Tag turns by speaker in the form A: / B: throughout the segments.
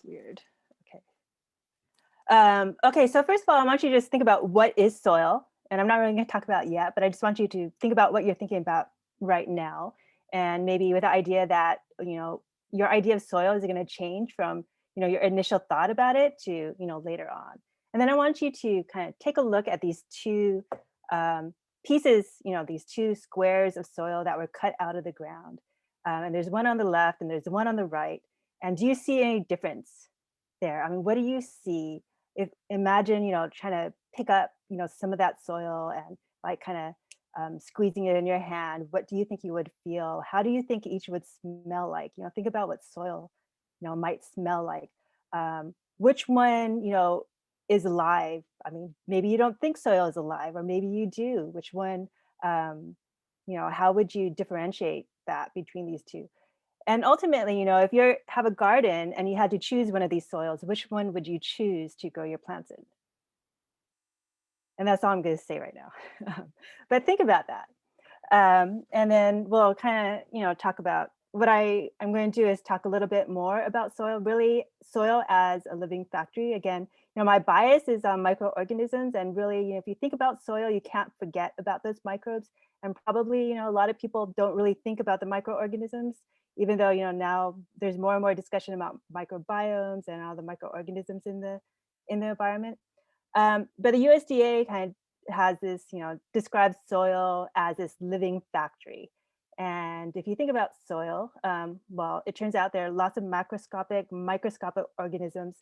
A: Weird. Okay. Okay, so first of all, I want you to just think about what is soil. And I'm not really going to talk about it yet, but I just want you to think about what you're thinking about right now. And maybe with the idea that, your idea of soil is going to change from, your initial thought about it to, later on. And then I want you to kind of take a look at these two pieces, these two squares of soil that were cut out of the ground. And there's one on the left and there's one on the right. And do you see any difference there? I mean, what do you see? If imagine, trying to pick up, some of that soil and like kind of squeezing it in your hand, what do you think you would feel? How do you think each would smell like? Think about what soil, might smell like. Which one, is alive? I mean, maybe you don't think soil is alive, or maybe you do. Which one, um, how would you differentiate that between these two? And ultimately, if you have a garden and you had to choose one of these soils, which one would you choose to grow your plants in? And that's all I'm going to say right now. But think about that. And then we'll kind of, talk about what I'm going to do is talk a little bit more about soil, really soil as a living factory. Again, my bias is on microorganisms, and really, if you think about soil, you can't forget about those microbes. And probably, a lot of people don't really think about the microorganisms, even though, now there's more and more discussion about microbiomes and all the microorganisms in the environment. But the USDA kind of has this, describes soil as this living factory. And if you think about soil, well, it turns out there are lots of macroscopic, microscopic organisms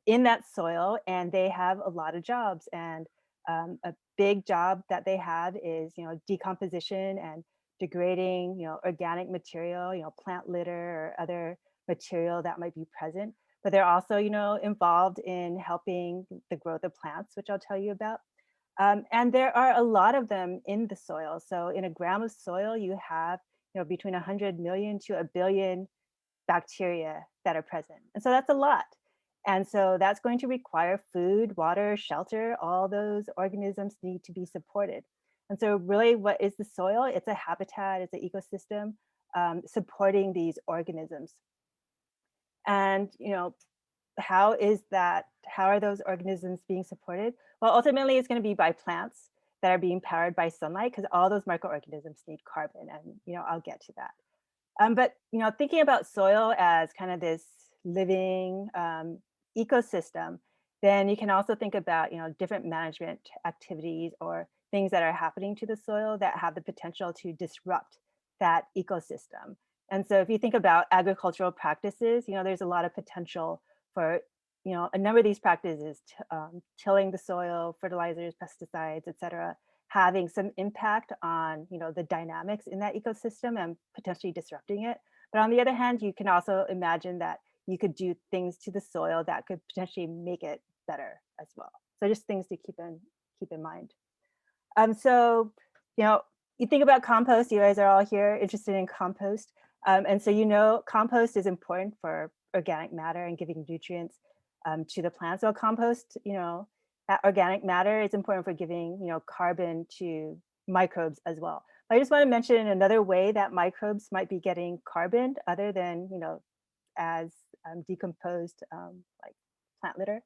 A: in that soil, and they have a lot of jobs. And a big job that they have is, decomposition and degrading, organic material, plant litter or other material that might be present. But they're also, involved in helping the growth of plants, which I'll tell you about. And there are a lot of them in the soil. So in a gram of soil, you have, between 100 million to a billion bacteria that are present. And so that's a lot. And so that's going to require food, water, shelter. All those organisms need to be supported. And so really, what is the soil? It's a habitat, it's an ecosystem supporting these organisms. And, how is that? How are those organisms being supported? Well, ultimately, it's going to be by plants that are being powered by sunlight, because all those microorganisms need carbon, and I'll get to that. But thinking about soil as kind of this living ecosystem, then you can also think about different management activities or things that are happening to the soil that have the potential to disrupt that ecosystem. And so if you think about agricultural practices, there's a lot of potential for a number of these practices, tilling the soil, fertilizers, pesticides, et cetera, having some impact on the dynamics in that ecosystem and potentially disrupting it. But on the other hand, you can also imagine that you could do things to the soil that could potentially make it better as well. So just things to keep in mind. So you think about compost. You guys are all here interested in compost, and so compost is important for organic matter and giving nutrients to the plants. So compost, that organic matter is important for giving, carbon to microbes as well. But I just want to mention another way that microbes might be getting carbon other than, as decomposed like plant litter.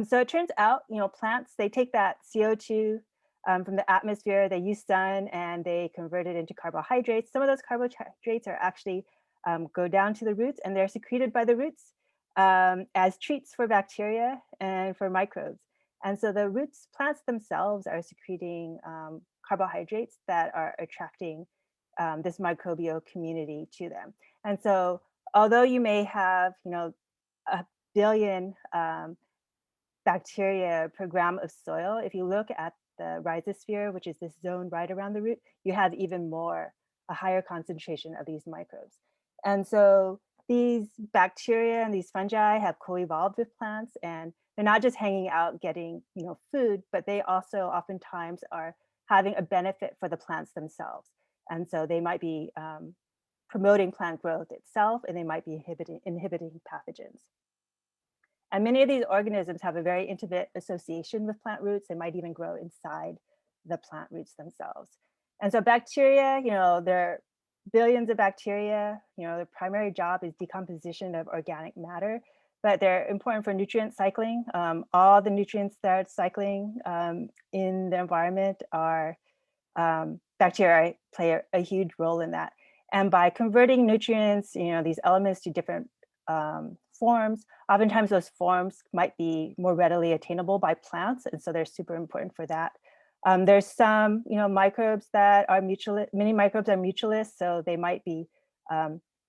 A: So it turns out, plants, they take that CO2 from the atmosphere, they use sun and they convert it into carbohydrates. Some of those carbohydrates are actually go down to the roots, and they're secreted by the roots as treats for bacteria and for microbes. And so the roots plants themselves are secreting carbohydrates that are attracting this microbial community to them. And so although you may have, a billion bacteria per gram of soil, if you look at the rhizosphere, which is this zone right around the root, you have even more, a higher concentration of these microbes. And so these bacteria and these fungi have co-evolved with plants, and they're not just hanging out getting food, but they also oftentimes are having a benefit for the plants themselves. And so they might be promoting plant growth itself, and they might be inhibiting pathogens. And many of these organisms have a very intimate association with plant roots. They might even grow inside the plant roots themselves. And so bacteria, there are billions of bacteria. Their primary job is decomposition of organic matter. but they're important for nutrient cycling. All the nutrients that are cycling in the environment are bacteria play a huge role in that. And by converting nutrients, these elements to different forms, oftentimes those forms might be more readily attainable by plants, and so they're super important for that. There's some, microbes that are many microbes are mutualists, so they might be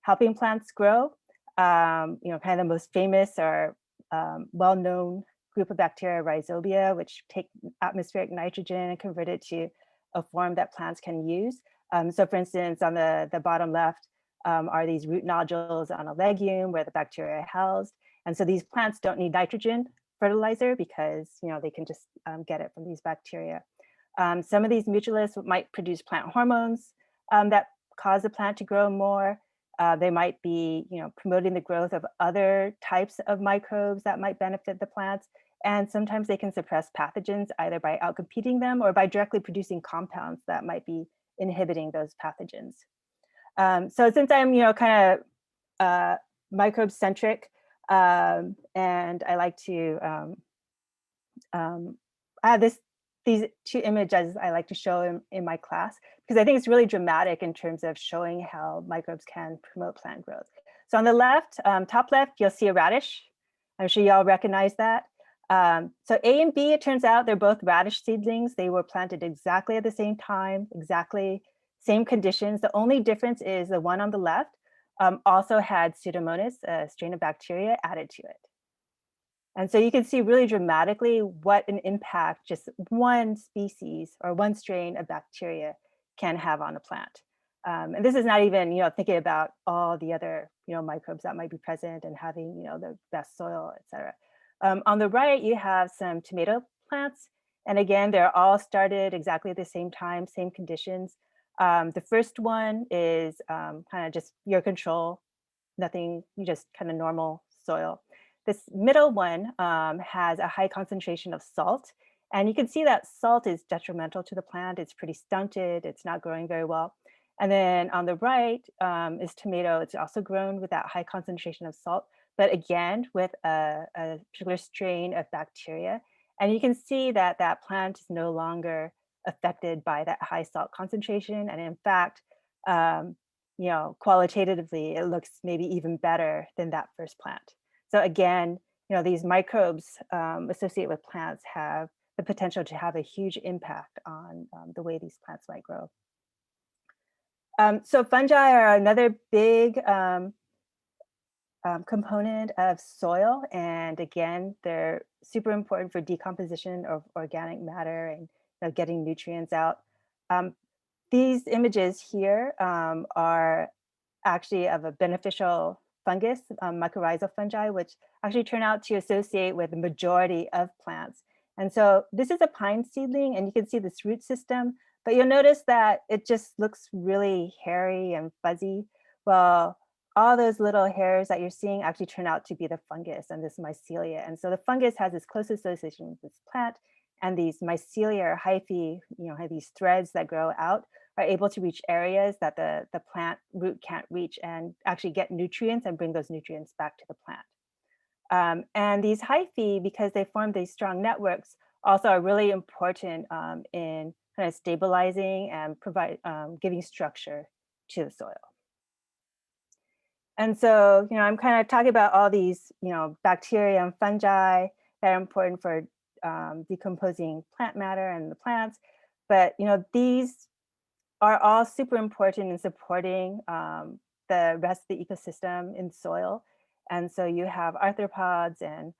A: helping plants grow. Kind of the most famous or well-known group of bacteria, rhizobia, which take atmospheric nitrogen and convert it to a form that plants can use. So for instance, on the bottom left are these root nodules on a legume where the bacteria are housed. And so these plants don't need nitrogen fertilizer because they can just get it from these bacteria. Some of these mutualists might produce plant hormones that cause the plant to grow more. They might be promoting the growth of other types of microbes that might benefit the plants. And sometimes they can suppress pathogens either by outcompeting them or by directly producing compounds that might be inhibiting those pathogens. So since I'm, kind of microbe centric, and I like to add these two images I like to show in my class because I think it's really dramatic in terms of showing how microbes can promote plant growth. So on the left, top left, you'll see a radish. I'm sure y'all recognize that. So A and B, it turns out they're both radish seedlings. They were planted exactly at the same time, exactly same conditions. The only difference is the one on the left also had Pseudomonas, a strain of bacteria, added to it. And so you can see really dramatically what an impact just one species or one strain of bacteria can have on a plant. And this is not even, thinking about all the other, microbes that might be present and having, the best soil, et cetera. On the right, you have some tomato plants. And again, they're all started exactly at the same time, same conditions. The first one is kind of just your control, nothing, just kind of normal soil. This middle one has a high concentration of salt. And you can see that salt is detrimental to the plant. It's pretty stunted. It's not growing very well. And then on the right is tomato. It's also grown with that high concentration of salt, but again, with a particular strain of bacteria. And you can see that that plant is no longer affected by that high salt concentration. And in fact, qualitatively, it looks maybe even better than that first plant. So again, these microbes associated with plants have the potential to have a huge impact on the way these plants might grow. So fungi are another big component of soil. And again, they're super important for decomposition of organic matter and getting nutrients out. These images here are actually of a beneficial fungus, mycorrhizal fungi, which actually turn out to associate with the majority of plants. And so this is a pine seedling, and you can see this root system, but you'll notice that it just looks really hairy and fuzzy. Well, all those little hairs that you're seeing actually turn out to be the fungus and this mycelia. And so the fungus has this close association with this plant, and these mycelia or hyphae, have these threads that grow out, are able to reach areas that the plant root can't reach and actually get nutrients and bring those nutrients back to the plant. And these hyphae, because they form these strong networks, also are really important in kind of stabilizing and giving structure to the soil. And so, I'm kind of talking about all these, bacteria and fungi that are important for decomposing plant matter and the plants. But, these are all super important in supporting the rest of the ecosystem in soil. And so you have arthropods and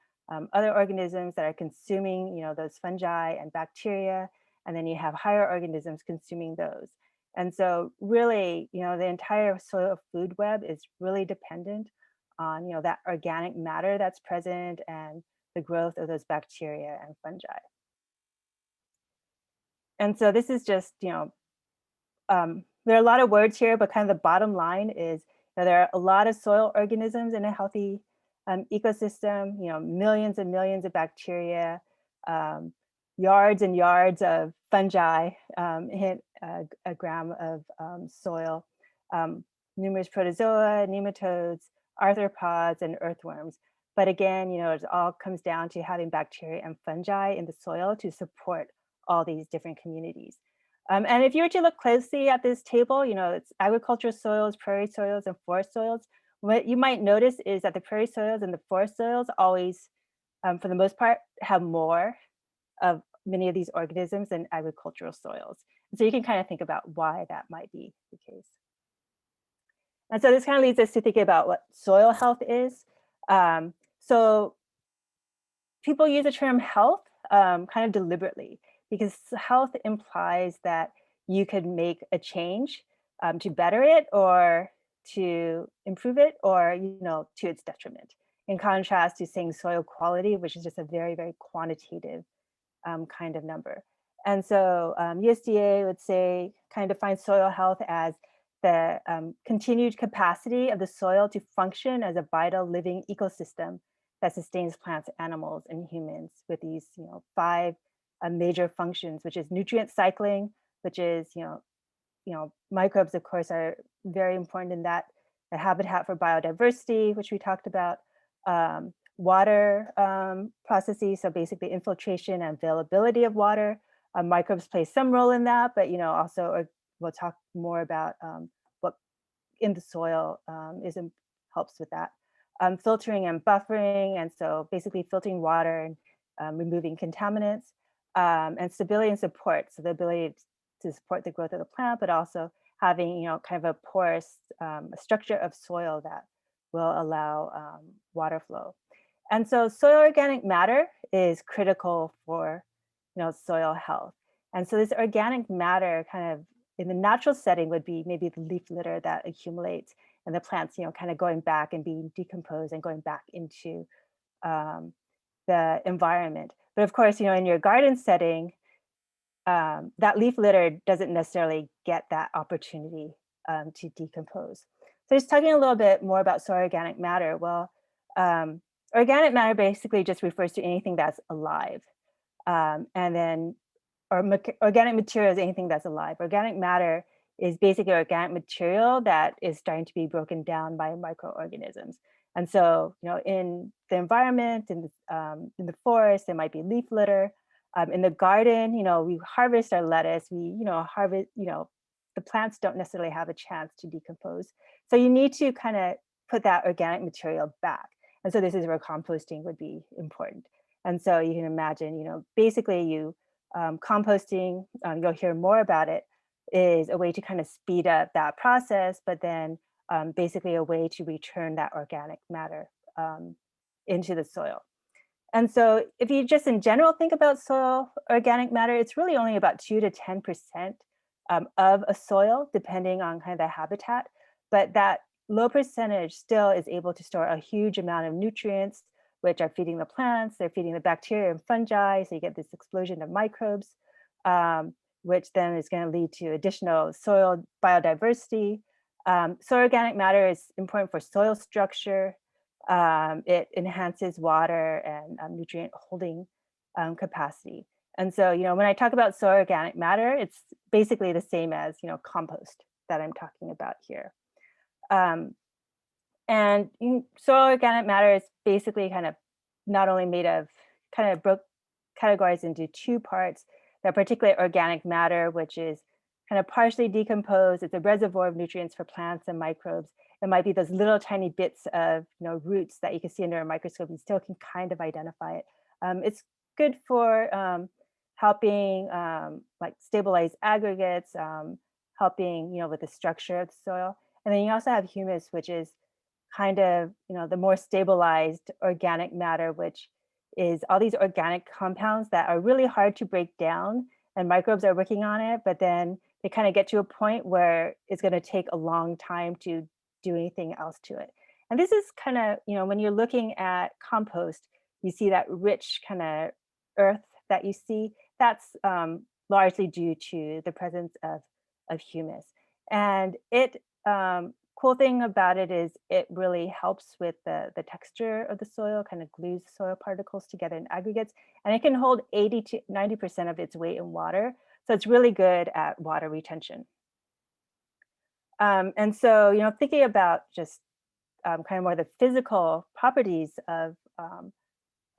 A: other organisms that are consuming, those fungi and bacteria. And then you have higher organisms consuming those. And so really, the entire soil food web is really dependent on, that organic matter that's present and the growth of those bacteria and fungi. And so this is just, there are a lot of words here, but kind of the bottom line is there are a lot of soil organisms in a healthy ecosystem, millions and millions of bacteria, yards and yards of fungi hit a gram of soil, numerous protozoa, nematodes, arthropods, and earthworms. But again, it all comes down to having bacteria and fungi in the soil to support all these different communities. And if you were to look closely at this table, it's agricultural soils, prairie soils, and forest soils. What you might notice is that the prairie soils and the forest soils always, for the most part, have more of many of these organisms than agricultural soils. And so you can kind of think about why that might be the case. And so this kind of leads us to thinking about what soil health is. So people use the term health kind of deliberately because health implies that you could make a change to better it or to improve it or to its detriment. In contrast to saying soil quality, which is just a very, very quantitative kind of number. And so USDA would say, kind of define soil health as the continued capacity of the soil to function as a vital living ecosystem that sustains plants, animals, and humans with these, five major functions, which is nutrient cycling, which is, microbes, of course, are very important in that, the habitat for biodiversity, which we talked about, water processes, so basically infiltration and availability of water. Microbes play some role in that, but also we'll talk more about what in the soil helps with that. Filtering and buffering, and so basically filtering water and removing contaminants, and stability and support, so the ability to support the growth of the plant, but also having kind of a porous structure of soil that will allow water flow. And so soil organic matter is critical for soil health. And so this organic matter kind of in the natural setting would be maybe the leaf litter that accumulates and the plants kind of going back and being decomposed and going back into the environment. But of course, in your garden setting, that leaf litter doesn't necessarily get that opportunity to decompose. So just talking a little bit more about soil organic matter. Well, organic matter basically just refers to anything that's alive. And then, organic material is anything that's alive. Organic matter is basically organic material that is starting to be broken down by microorganisms. And so, in the environment, in the forest, there might be leaf litter. In the garden, we harvest our lettuce. We, harvest, the plants don't necessarily have a chance to decompose. So you need to kind of put that organic material back. And so this is where composting would be important. And so you can imagine, basically you composting, you'll hear more about it, is a way to kind of speed up that process, but then basically a way to return that organic matter into the soil. And so if you just in general think about soil organic matter, it's really only about 2 to 10% of a soil, depending on kind of the habitat. But that low percentage still is able to store a huge amount of nutrients, which are feeding the plants, they're feeding the bacteria and fungi. So you get this explosion of microbes, which then is going to lead to additional soil biodiversity. Soil organic matter is important for soil structure. It enhances water and nutrient holding capacity. And so, when I talk about soil organic matter, it's basically the same as, compost that I'm talking about here. And soil organic matter is basically kind of not only made of kind of categorized into two parts. The particulate organic matter, which is kind of partially decomposed. It's a reservoir of nutrients for plants and microbes. It might be those little tiny bits of roots that you can see under a microscope. You still can kind of identify it. It's good for helping like stabilize aggregates, helping with the structure of the soil. And then you also have humus, which is kind of the more stabilized organic matter, which is all these organic compounds that are really hard to break down, and microbes are working on it, but then they kind of get to a point where it's going to take a long time to do anything else to it. And this is kind of, when you're looking at compost, you see that rich kind of earth that you see. That's largely due to the presence of humus. And it cool thing about it is it really helps with the texture of the soil, kind of glues soil particles together in aggregates, and it can hold 80 to 90% of its weight in water. So it's really good at water retention. And so, thinking about just kind of more the physical properties of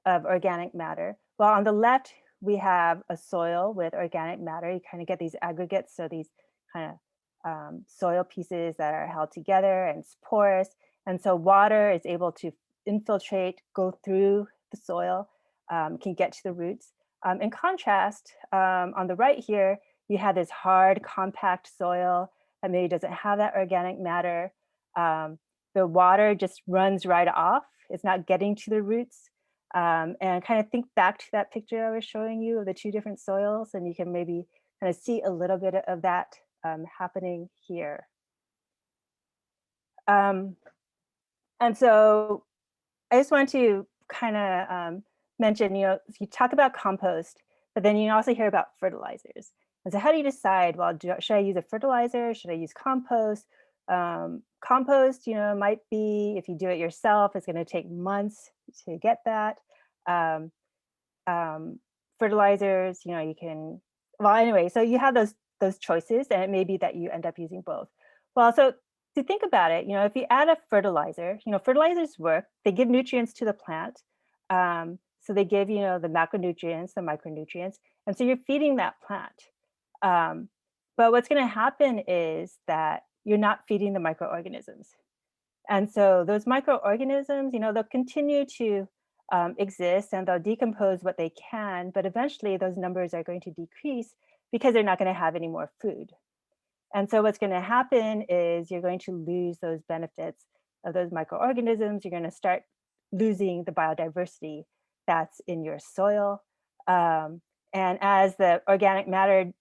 A: of organic matter. Well, on the left, we have a soil with organic matter. You kind of get these aggregates, so these kind of soil pieces that are held together and it's porous. And so water is able to infiltrate, go through the soil, can get to the roots. In contrast, on the right here, you have this hard, compact soil that maybe doesn't have that organic matter. The water just runs right off. It's not getting to the roots. And kind of think back to that picture I was showing you of the two different soils, and you can maybe kind of see a little bit of that happening here. And so I just want to kind of mention, you talk about compost, but then you also hear about fertilizers. And so how do you decide, well, should I use a fertilizer? Should I use compost? Compost, might be, if you do it yourself, it's going to take months to get that. Fertilizers, you can, well, anyway, so you have those choices, and it may be that you end up using both. Well, so to think about it, if you add a fertilizer, fertilizers work, they give nutrients to the plant. So they give, the macronutrients, the micronutrients, and so you're feeding that plant. But what's going to happen is that you're not feeding the microorganisms. And so those microorganisms, they'll continue to exist and they'll decompose what they can, but eventually those numbers are going to decrease because they're not going to have any more food. And so what's going to happen is you're going to lose those benefits of those microorganisms. You're going to start losing the biodiversity that's in your soil. And as the organic matter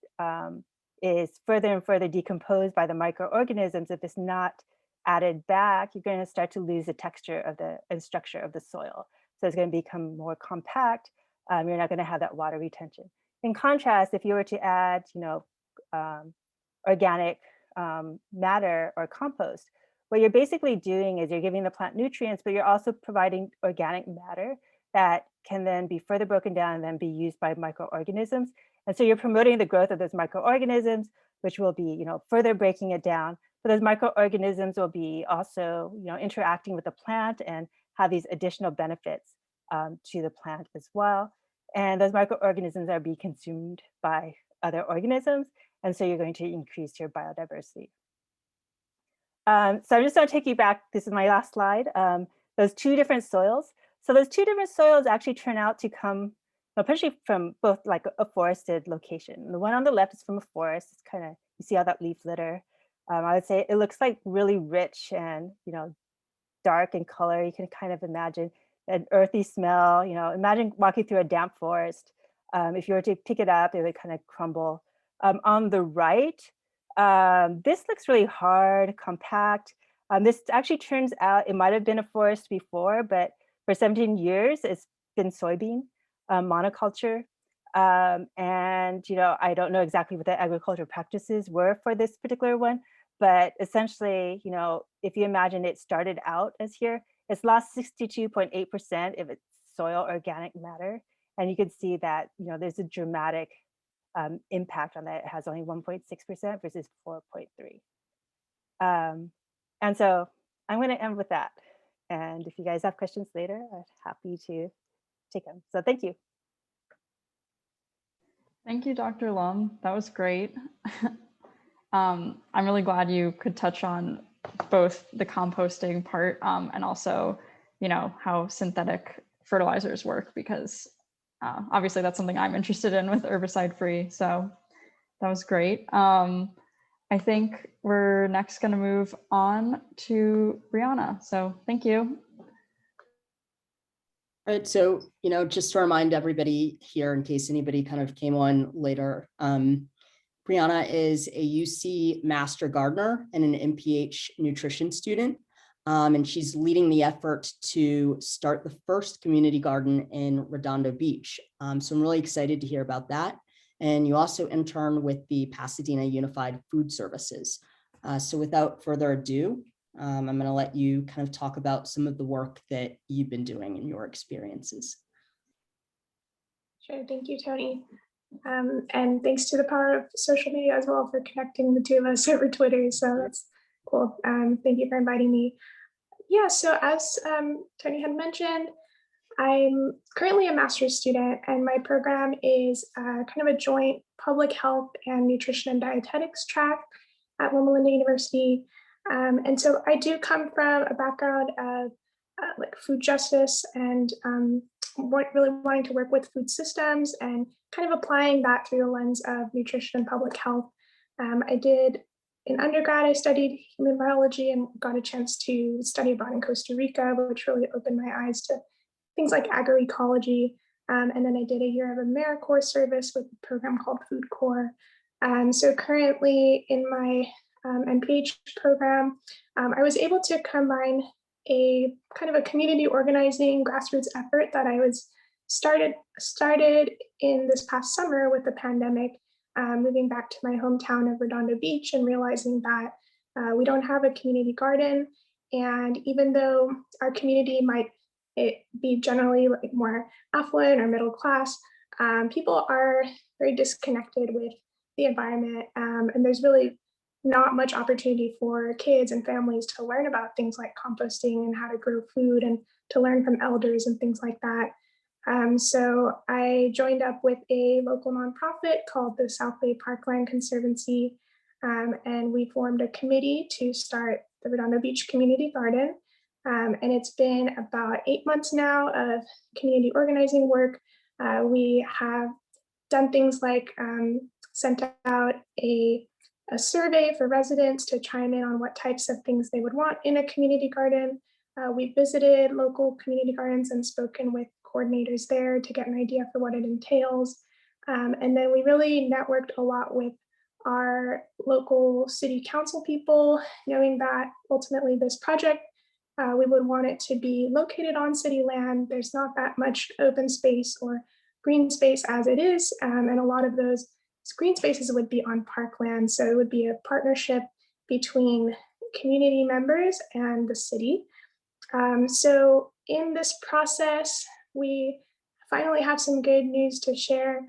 A: is further and further decomposed by the microorganisms, if it's not added back, you're going to start to lose the texture of and structure of the soil. So it's going to become more compact. You're not going to have that water retention. In contrast, if you were to add, organic matter or compost, what you're basically doing is you're giving the plant nutrients, but you're also providing organic matter that can then be further broken down and then be used by microorganisms. And so you're promoting the growth of those microorganisms, which will be, further breaking it down. But those microorganisms will be also, interacting with the plant and have these additional benefits to the plant as well. And those microorganisms are being consumed by other organisms. And so you're going to increase your biodiversity. So I'm just going to take you back. This is my last slide. Those two different soils. So those two different soils actually turn out to come, especially from both like a forested location. The one on the left is from a forest. It's kind of, you see all that leaf litter. I would say it looks like really rich and, dark in color. You can kind of imagine an earthy smell, imagine walking through a damp forest. If you were to pick it up, it would kind of crumble. On the right, this looks really hard, compact. This actually turns out, it might have been a forest before, but for 17 years, it's been soybean monoculture. And, I don't know exactly what the agricultural practices were for this particular one, but essentially, if you imagine it started out as here, it's lost 62.8% of its soil organic matter. And you can see that, there's a dramatic impact on that. It has only 1.6% versus 4.3. And so I'm going to end with that. And if you guys have questions later, I'm happy to take them. So thank you.
B: Thank you, Dr. Lum. That was great. I'm really glad you could touch on both the composting part and also, how synthetic fertilizers work, because obviously that's something I'm interested in with herbicide free. So that was great. I think we're next going to move on to Brianna. So thank you.
C: All right, so, just to remind everybody here, in case anybody kind of came on later, Brianna is a UC Master Gardener and an MPH nutrition student. And she's leading the effort to start the first community garden in Redondo Beach. So I'm really excited to hear about that. And you also intern with the Pasadena Unified Food Services. So without further ado, I'm going to let you kind of talk about some of the work that you've been doing in your experiences.
D: Sure, thank you, Tony. And thanks to the power of social media as well for connecting the two of us over Twitter. So that's cool. Thank you for inviting me. Yeah, so as Tony had mentioned, I'm currently a master's student, and my program is kind of a joint public health and nutrition and dietetics track at Loma Linda University. And so I do come from a background of like food justice and really wanting to work with food systems and kind of applying that through the lens of nutrition and public health. I did in undergrad, I studied human biology and got a chance to study abroad in Costa Rica, which really opened my eyes to things like agroecology. And then I did a year of AmeriCorps service with a program called Food Corps. So currently in my MPH program, I was able to combine a kind of a community organizing grassroots effort that I was started in this past summer with the pandemic, moving back to my hometown of Redondo Beach and realizing that we don't have a community garden. And even though our community might be generally like more affluent or middle class, people are very disconnected with the environment. And there's really not much opportunity for kids and families to learn about things like composting and how to grow food and to learn from elders and things like that. So I joined up with a local nonprofit called the South Bay Parkland Conservancy, and we formed a committee to start the Redondo Beach Community Garden. And it's been about 8 months now of community organizing work. We have done things like sent out a survey for residents to chime in on what types of things they would want in a community garden. We visited local community gardens and spoken with coordinators there to get an idea for what it entails. And then we really networked a lot with our local city council people, knowing that ultimately this project, we would want it to be located on city land. There's not that much open space or green space as it is, and a lot of those green spaces would be on parkland. So it would be a partnership between community members and the city. So in this process, we finally have some good news to share.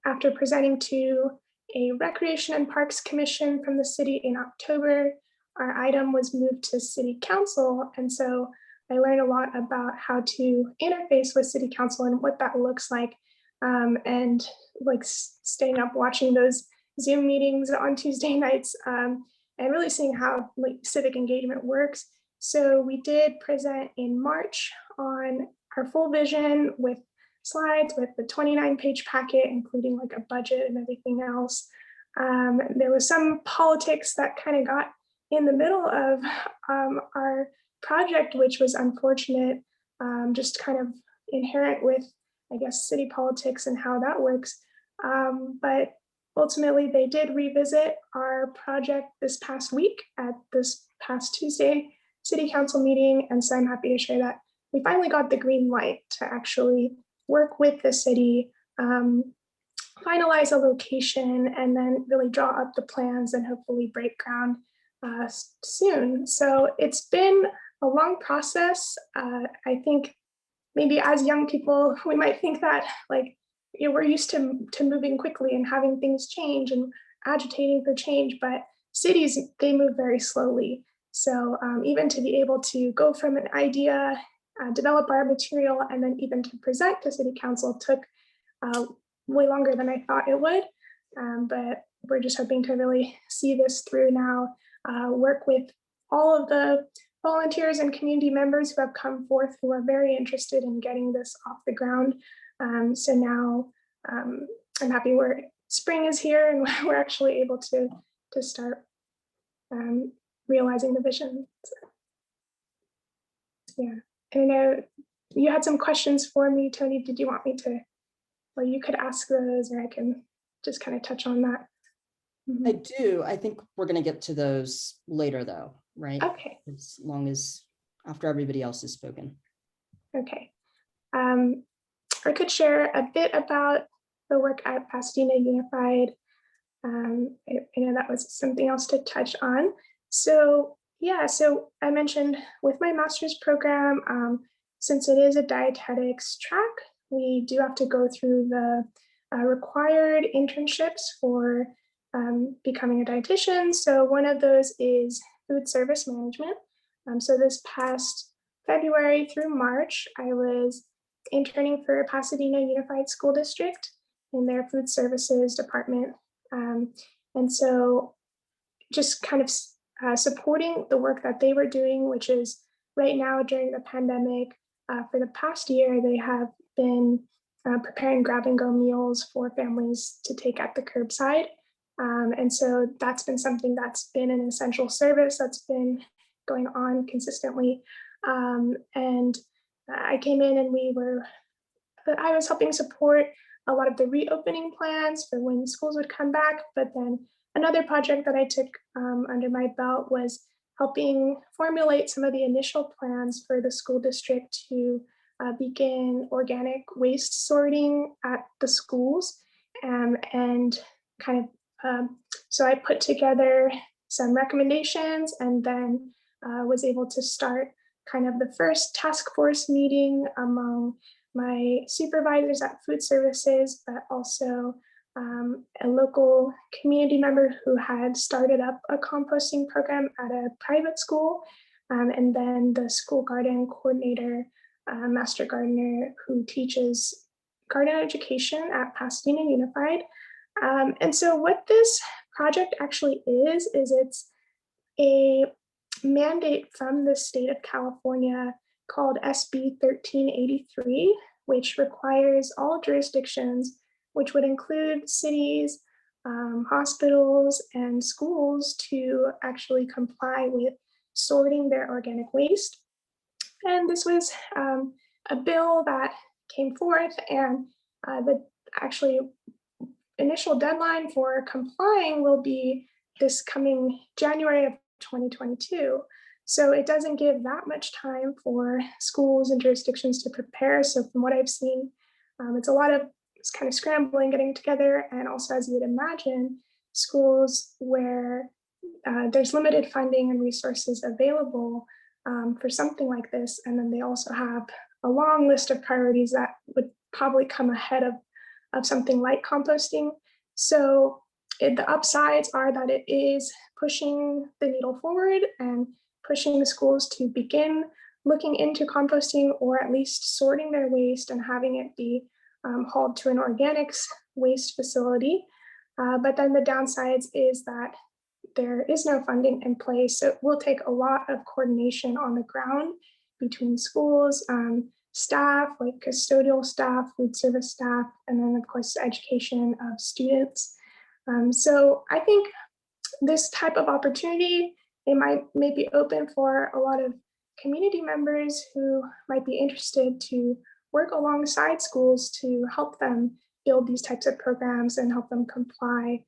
D: After presenting to a Recreation and Parks Commission from the city in October, our item was moved to City Council. And so I learned a lot about how to interface with City Council and what that looks like. And like staying up watching those Zoom meetings on Tuesday nights, and really seeing how like civic engagement works. So we did present in March on our full vision with slides with the 29-page packet, including like a budget and everything else. There was some politics that kind of got in the middle of our project, which was unfortunate, just kind of inherent with, I guess, city politics and how that works. But ultimately, they did revisit our project this past week at this past Tuesday City Council meeting. And so I'm happy to share that we finally got the green light to actually work with the city, finalize a location, and then really draw up the plans and hopefully break ground soon. So it's been a long process. I think maybe as young people, we might think that like, you know, we're used to moving quickly and having things change and agitating for change, but cities, they move very slowly. So even to be able to go from an idea, develop our material, and then even to present to City Council took way longer than I thought it would. But we're just hoping to really see this through now, work with all of the volunteers and community members who have come forth who are very interested in getting this off the ground. So now I'm happy spring is here and we're actually able to start realizing the vision. So, yeah, and I know you had some questions for me, Tony. Did you want me to, well, you could ask those or I can just kind of touch on that.
C: I do. I think we're going to get to those later though, right?
D: Okay.
C: As long as after everybody else has spoken.
D: Okay. I could share a bit about the work at Pasadena Unified. I know that was something else to touch on. So yeah, so I mentioned with my master's program, since it is a dietetics track, we do have to go through the required internships for becoming a dietitian. So one of those is food service management. So this past February through March, I was interning for Pasadena Unified School District in their food services department. And so just kind of supporting the work that they were doing, which is right now during the pandemic, for the past year, they have been preparing grab-and-go meals for families to take at the curbside. And so that's been something that's been an essential service that's been going on consistently. And I came in and I was helping support a lot of the reopening plans for when schools would come back. But then another project that I took under my belt was helping formulate some of the initial plans for the school district to begin organic waste sorting at the schools. And kind of, so I put together some recommendations and then was able to start kind of the first task force meeting among my supervisors at food services, but also a local community member who had started up a composting program at a private school, and then the school garden coordinator, master gardener who teaches garden education at Pasadena Unified. And so what this project actually is it's a mandate from the state of California called SB 1383, which requires all jurisdictions, which would include cities, hospitals, and schools, to actually comply with sorting their organic waste. And this was a bill that came forth, and the actually initial deadline for complying will be this coming January of 2022. So it doesn't give that much time for schools and jurisdictions to prepare. So from what I've seen, it's kind of scrambling, getting together. And also, as you would imagine, schools where there's limited funding and resources available for something like this. And then they also have a long list of priorities that would probably come ahead of something like composting. So the upsides are that it is pushing the needle forward and pushing the schools to begin looking into composting, or at least sorting their waste and having it be hauled to an organics waste facility. But then the downsides is that there is no funding in place. So it will take a lot of coordination on the ground between schools, staff, like custodial staff, food service staff, and then of course, education of students. So I think this type of opportunity, it may be open for a lot of community members who might be interested to work alongside schools to help them build these types of programs and help them comply.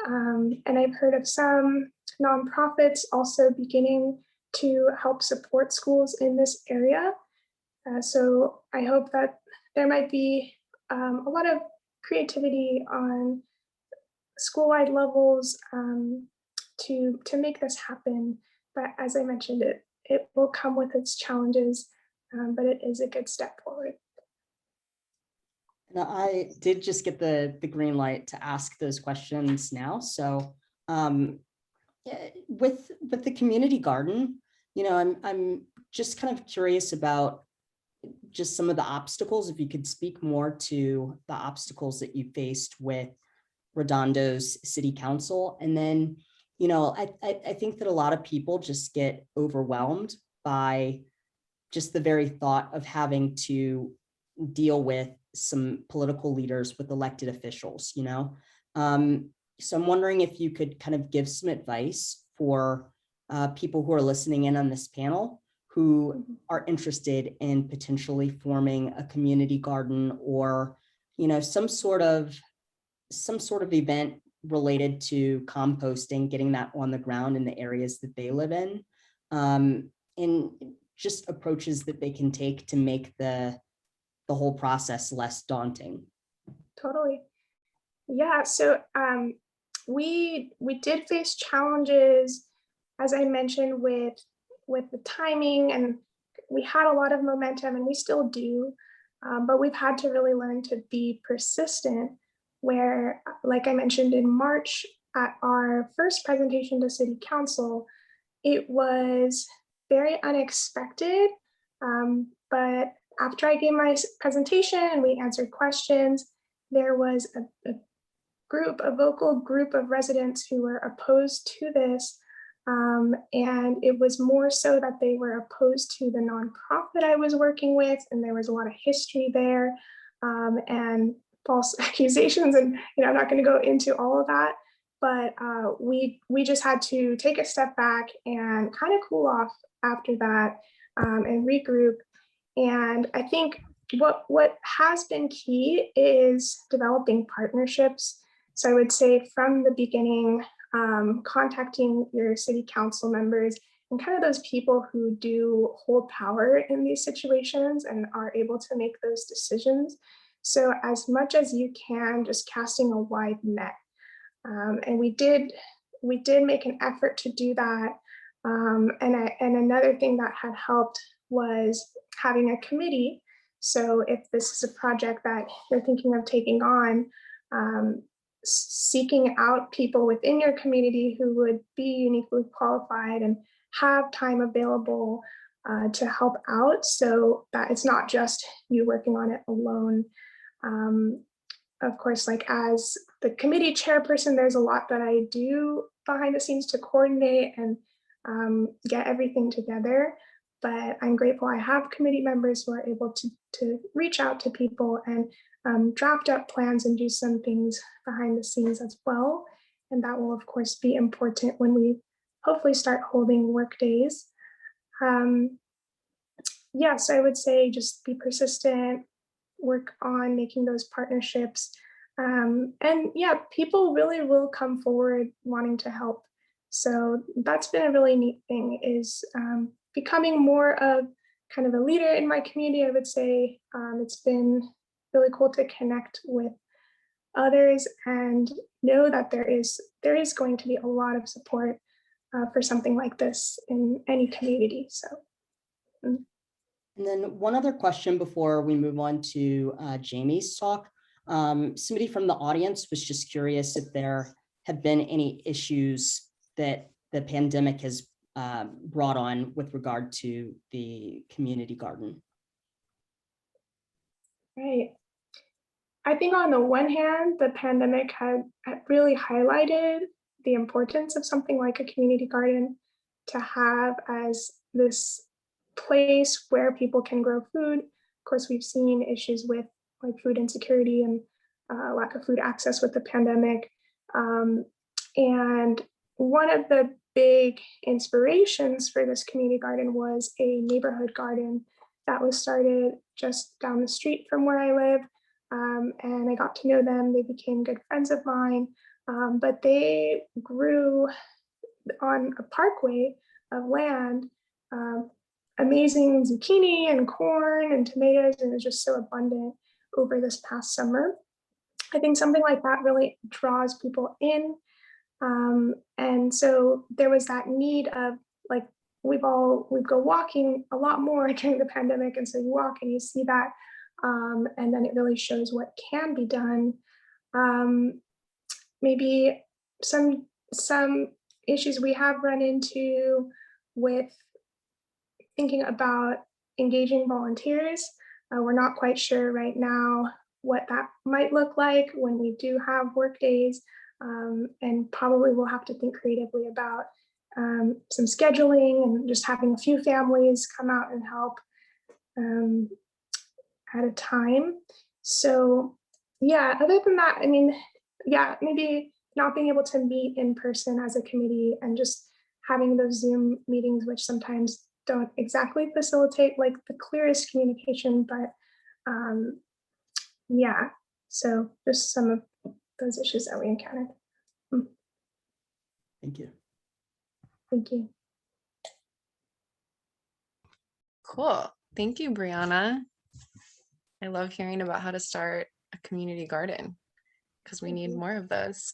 D: And I've heard of some nonprofits also beginning to help support schools in this area. So I hope that there might be a lot of creativity on school-wide levels to make this happen. But as I mentioned, it will come with its challenges, but it is a good step forward.
C: Now, I did just get the green light to ask those questions now. So with the community garden, I'm just kind of curious about just some of the obstacles, if you could speak more to the obstacles that you faced with Redondo's city council. And then, I think that a lot of people just get overwhelmed by just the very thought of having to deal with some political leaders with elected officials, So I'm wondering if you could kind of give some advice for people who are listening in on this panel who are interested in potentially forming a community garden, or, some sort of event related to composting, getting that on the ground in the areas that they live in, and just approaches that they can take to make the whole process less daunting.
D: Totally. Yeah, so we did face challenges, as I mentioned, with the timing, and we had a lot of momentum, and we still do, but we've had to really learn to be persistent, where, like I mentioned in March at our first presentation to City Council, it was very unexpected But after I gave my presentation and we answered questions, there was a vocal group of residents who were opposed to this. And it was more so that they were opposed to the nonprofit I was working with, and there was a lot of history there, and false accusations. And I'm not going to go into all of that, but we just had to take a step back and kind of cool off after that, and regroup. And I think what has been key is developing partnerships. So I would say from the beginning, contacting your city council members and kind of those people who do hold power in these situations and are able to make those decisions. So as much as you can, just casting a wide net. And we did make an effort to do that. And another thing that had helped was having a committee. So if this is a project that you're thinking of taking on, seeking out people within your community who would be uniquely qualified and have time available to help out, so that it's not just you working on it alone. Of course, like as the committee chairperson, there's a lot that I do behind the scenes to coordinate and get everything together. But I'm grateful I have committee members who are able to reach out to people and draft up plans and do some things behind the scenes as well. And that will, of course, be important when we hopefully start holding work days. Yes, I would say just be persistent, work on making those partnerships. And yeah, people really will come forward wanting to help. So that's been a really neat thing, is becoming more of kind of a leader in my community. I would say it's been really cool to connect with others and know that there is going to be a lot of support for something like this in any community. So.
C: And then one other question before we move on to Jamie's talk. Somebody from the audience was just curious if there have been any issues that the pandemic has brought on with regard to the community garden.
D: Right. I think on the one hand, the pandemic had really highlighted the importance of something like a community garden to have as this place where people can grow food. Of course, we've seen issues with like food insecurity and lack of food access with the pandemic. And one of the big inspirations for this community garden was a neighborhood garden that was started just down the street from where I live. And I got to know them. They became good friends of mine. But they grew on a parkway of land amazing zucchini and corn and tomatoes, and it was just so abundant over this past summer. I think something like that really draws people in. And so there was that need of like, we'd go walking a lot more during the pandemic. And so you walk and you see that, and then it really shows what can be done. Maybe some issues we have run into with thinking about engaging volunteers. We're not quite sure right now what that might look like when we do have work days, and probably we'll have to think creatively about some scheduling and just having a few families come out and help at a time. So yeah, other than that, I mean, yeah, maybe not being able to meet in person as a committee and just having those Zoom meetings, which sometimes don't exactly facilitate like the clearest communication, but yeah, so just some of those issues that we encountered.
C: Thank you.
D: Thank you.
E: Cool. Thank you, Brianna. I love hearing about how to start a community garden because we need more of those.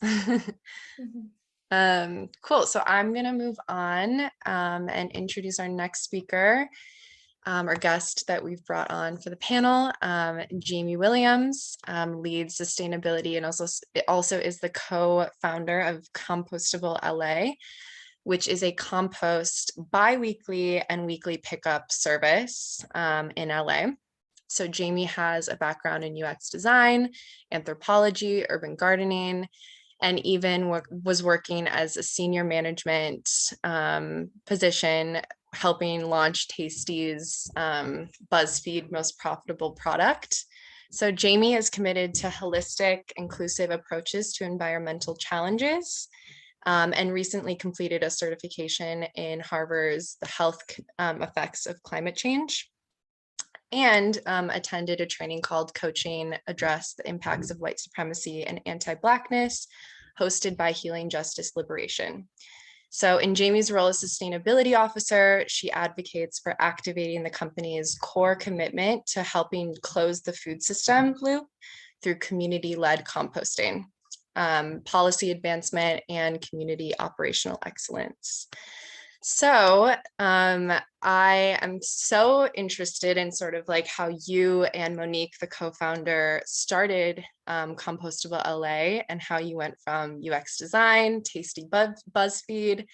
E: Cool. So I'm going to move on and introduce our next speaker, our guest that we've brought on for the panel. Jamie Williams leads sustainability and also is the co-founder of Compostable LA. which is a compost bi-weekly and weekly pickup service in LA. So Jamie has a background in UX design, anthropology, urban gardening, and even was working as a senior management position, helping launch Tasty's BuzzFeed most profitable product. So Jamie is committed to holistic, inclusive approaches to environmental challenges, and recently completed a certification in Harvard's The Health Effects of Climate Change, and attended a training called Coaching Address the Impacts of White Supremacy and Anti-Blackness, hosted by Healing Justice Liberation. So in Jamie's role as sustainability officer, she advocates for activating the company's core commitment to helping close the food system loop through community-led composting, policy advancement, and community operational excellence. So I am so interested in sort of like how you and Monique, the co-founder, started Compostable LA, and how you went from UX design, Tasty BuzzFeed,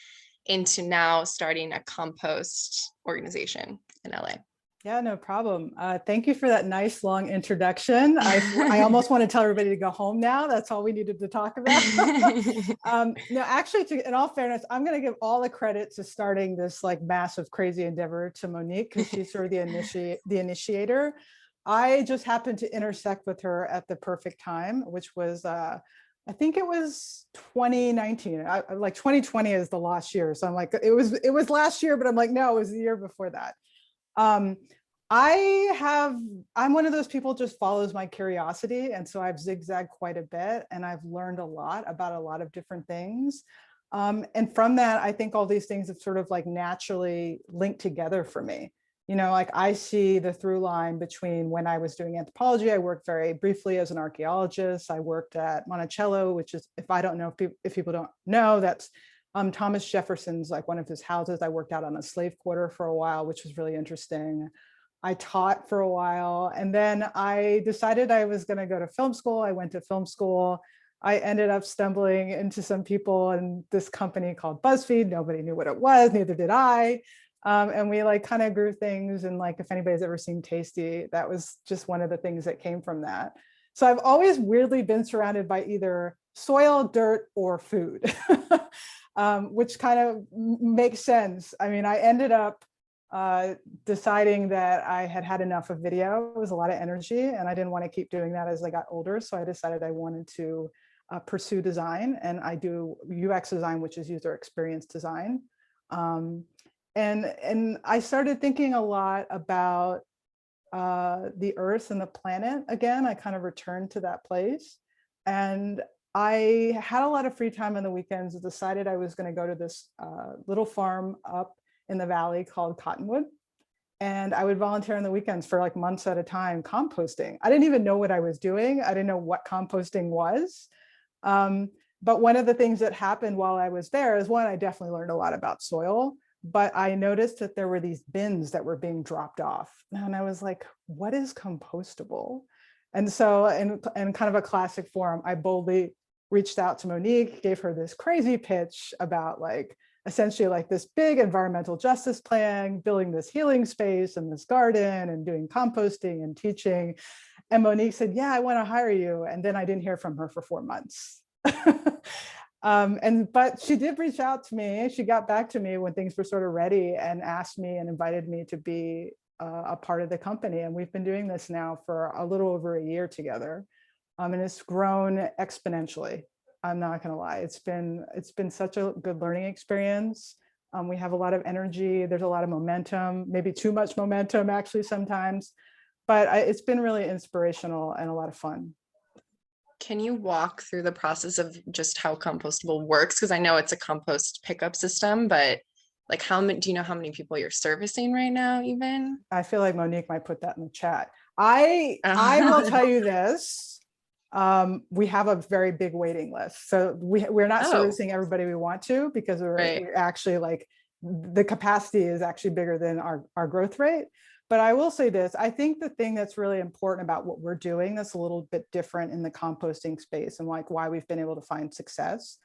E: into now starting a compost organization in LA.
F: Yeah, no problem. Thank you for that nice long introduction. I almost want to tell everybody to go home now. That's all we needed to talk about. No, actually, in all fairness, I'm going to give all the credit to starting this like massive, crazy endeavor to Monique, because she's sort of the initiator. I just happened to intersect with her at the perfect time, which was, I think it was 2019. Like 2020 is the last year. So I'm like, it was last year, but I'm like, no, it was the year before that. I'm one of those people just follows my curiosity. And so I've zigzagged quite a bit, and I've learned a lot about a lot of different things. And from that, I think all these things have sort of like naturally linked together for me. You know, like I see the through line between when I was doing anthropology, I worked very briefly as an archaeologist. I worked at Monticello, which is, if I don't know, if people don't know, that's Thomas Jefferson's, like one of his houses. I worked out on a slave quarter for a while, which was really interesting. I taught for a while, and then I decided I was going to go to film school. I went to film school. I ended up stumbling into some people in this company called BuzzFeed. Nobody knew what it was, neither did I. And we like kind of grew things. And like, if anybody's ever seen Tasty, that was just one of the things that came from that. So I've always weirdly been surrounded by either soil, dirt, or food. Which kind of makes sense. I mean, I ended up deciding that I had had enough of video. It was a lot of energy, and I didn't want to keep doing that as I got older. So I decided I wanted to pursue design, and I do UX design, which is user experience design. And I started thinking a lot about the earth and the planet again. I kind of returned to that place, and I had a lot of free time on the weekends and decided I was going to go to this little farm up in the valley called Cottonwood. And I would volunteer on the weekends for like months at a time composting. I didn't even know what I was doing. I didn't know what composting was. But one of the things that happened while I was there is, one, I definitely learned a lot about soil, but I noticed that there were these bins that were being dropped off. And I was like, what is compostable? And so in kind of a classic form, I boldly reached out to Monique, gave her this crazy pitch about like essentially like this big environmental justice plan, building this healing space and this garden and doing composting and teaching. And Monique said, yeah, I want to hire you. And then I didn't hear from her for 4 months. But she did reach out to me. She got back to me when things were sort of ready and asked me and invited me to be a part of the company. And we've been doing this now for a little over a year together. And it's grown exponentially. I'm not going to lie. It's been such a good learning experience. We have a lot of energy. There's a lot of momentum, maybe too much momentum actually sometimes, but it's been really inspirational and a lot of fun.
E: Can you walk through the process of just how Compostable works? Because I know it's a compost pickup system, but like do you know how many people you're servicing right now even?
F: I feel like Monique might put that in the chat. I will tell you this. We have a very big waiting list. So we're not servicing everybody we want to, because we're actually like, the capacity is actually bigger than our growth rate. But I will say this, I think the thing that's really important about what we're doing that's a little bit different in the composting space and like why we've been able to find success,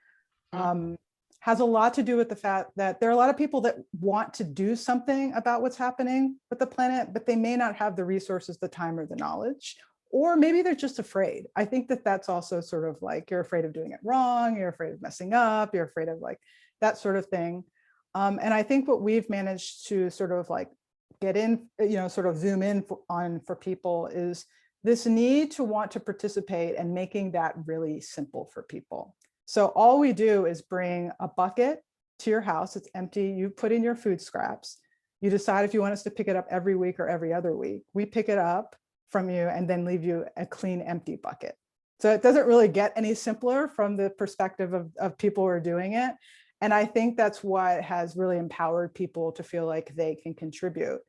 F: has a lot to do with the fact that there are a lot of people that want to do something about what's happening with the planet, but they may not have the resources, the time, or the knowledge, or maybe they're just afraid. I think that that's also sort of like, you're afraid of doing it wrong, you're afraid of messing up, you're afraid of like that sort of thing. And I think what we've managed to sort of like get in, sort of zoom in on for people is this need to want to participate and making that really simple for people. So all we do is bring a bucket to your house. It's empty. You put in your food scraps. You decide if you want us to pick it up every week or every other week. We pick it up from you and then leave you a clean, empty bucket. So it doesn't really get any simpler from the perspective of people who are doing it. And I think that's what has really empowered people to feel like they can contribute.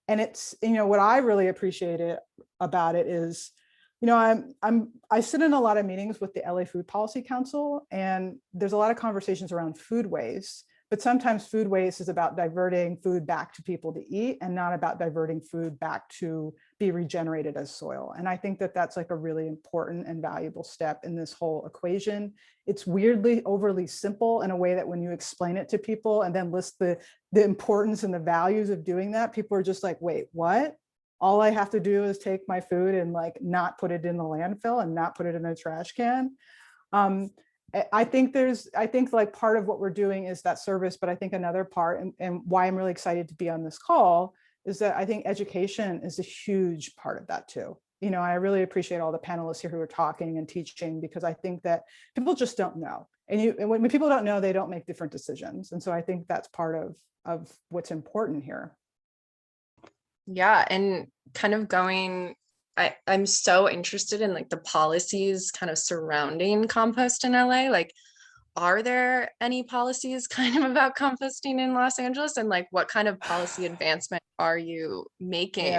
F: And it's, what I really appreciated about it is, I sit in a lot of meetings with the LA Food Policy Council, and there's a lot of conversations around food waste, but sometimes food waste is about diverting food back to people to eat and not about diverting food back to be regenerated as soil. And I think that that's like a really important and valuable step in this whole equation. It's weirdly overly simple in a way that when you explain it to people and then list the importance and the values of doing that, people are just like, wait, what? All I have to do is take my food and like not put it in the landfill and not put it in a trash can. I think like part of what we're doing is that service, but I think another part and why I'm really excited to be on this call is that I think education is a huge part of that too. I really appreciate all the panelists here who are talking and teaching, because I think that people just don't know. And when people don't know, they don't make different decisions. And so I think that's part of what's important here.
E: Yeah, and kind of I'm so interested in like the policies kind of surrounding compost in LA. Like, are there any policies kind of about composting in Los Angeles? And like, what kind of policy advancement are you making